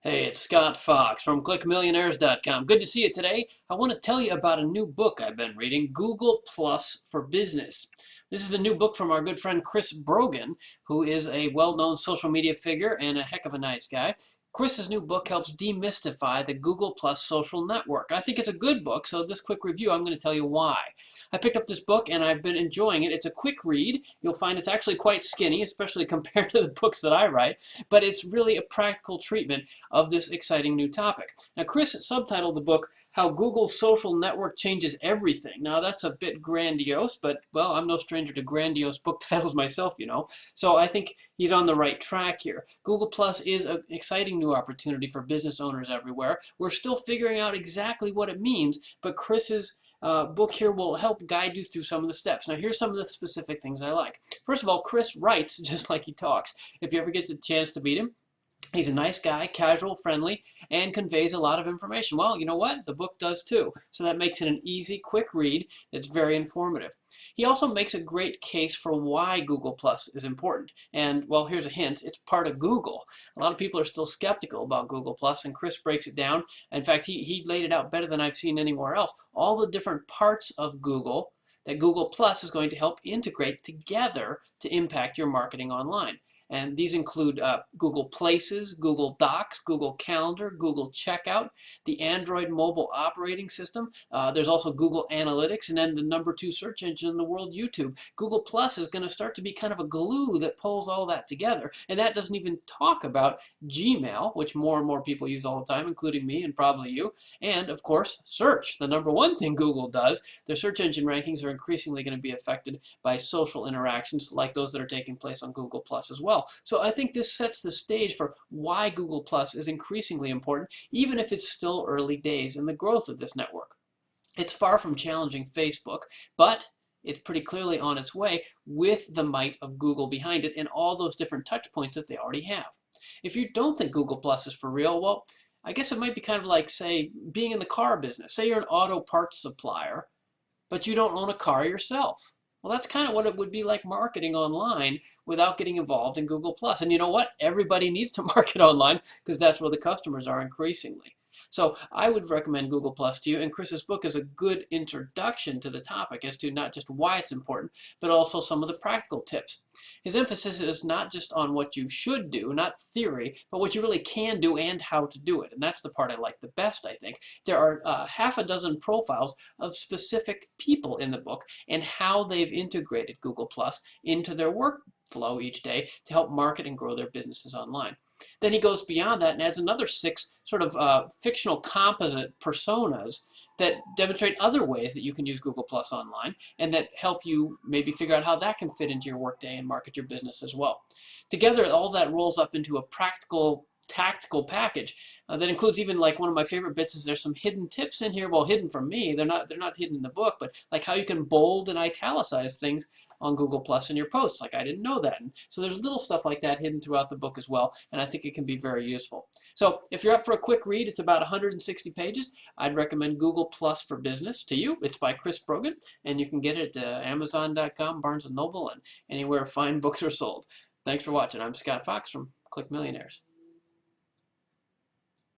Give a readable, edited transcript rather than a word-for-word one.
Hey, it's Scott Fox from ClickMillionaires.com. Good to see you today. I want to tell you about a new book I've been reading, Google Plus for Business. This is the new book from our good friend Chris Brogan, who is a well-known social media figure and a heck of a nice guy. Chris's new book helps demystify the Google Plus social network. I think it's a good book, so this quick review, I'm going to tell you why. I picked up this book and I've been enjoying it. It's a quick read. You'll find it's actually quite skinny, especially compared to the books that I write, but it's really a practical treatment of this exciting new topic. Now, Chris subtitled the book, How Google's Social Network Changes Everything. Now, that's a bit grandiose, but, well, I'm no stranger to grandiose book titles myself, you know. So I think he's on the right track here. Google Plus is an exciting new opportunity for business owners everywhere. We're still figuring out exactly what it means, but Chris's book here will help guide you through some of the steps. Now, here's some of the specific things I like. First of all, Chris writes just like he talks. If you ever get the chance to meet him, he's a nice guy, casual, friendly, and conveys a lot of information. Well, you know what? The book does too. So that makes it an easy, quick read that's very informative. He also makes a great case for why Google Plus is important. And, well, here's a hint. It's part of Google. A lot of people are still skeptical about Google Plus, and Chris breaks it down. In fact, he laid it out better than I've seen anywhere else. All the different parts of Google that Google Plus is going to help integrate together to impact your marketing online. And these include Google Places, Google Docs, Google Calendar, Google Checkout, the Android mobile operating system. There's also Google Analytics, and then the #2 search engine in the world, YouTube. Google Plus is going to start to be kind of a glue that pulls all that together. And that doesn't even talk about Gmail, which more and more people use all the time, including me and probably you. And, of course, search, the #1 thing Google does. Their search engine rankings are increasingly going to be affected by social interactions like those that are taking place on Google Plus as well. So I think this sets the stage for why Google Plus is increasingly important, even if it's still early days in the growth of this network. It's far from challenging Facebook, but it's pretty clearly on its way with the might of Google behind it and all those different touch points that they already have. If you don't think Google Plus is for real, well, I guess it might be kind of like, say, being in the car business. Say you're an auto parts supplier, but you don't own a car yourself. Well, that's kind of what it would be like marketing online without getting involved in Google+. And you know what? Everybody needs to market online because that's where the customers are increasingly. So I would recommend Google Plus to you, and Chris's book is a good introduction to the topic as to not just why it's important, but also some of the practical tips. His emphasis is not just on what you should do, not theory, but what you really can do and how to do it. And that's the part I like the best, I think. There are half a dozen profiles of specific people in the book and how they've integrated Google Plus into their workflow each day to help market and grow their businesses online. Then he goes beyond that and adds another 6 sort of fictional composite personas that demonstrate other ways that you can use Google Plus online and that help you maybe figure out how that can fit into your workday and market your business as well. Together, all that rolls up into a practical, tactical package that includes even, like, one of my favorite bits is there's some hidden tips in here. Well, hidden from me. They're not hidden in the book, but like how you can bold and italicize things on Google Plus in your posts. Like, I didn't know that. And so there's little stuff like that hidden throughout the book as well, and I think it can be very useful. So if you're up for a quick read, it's about 160 pages. I'd recommend Google Plus for Business to you. It's by Chris Brogan, and you can get it at Amazon.com, Barnes & Noble, and anywhere fine books are sold. Thanks for watching. I'm Scott Fox from Click Millionaires.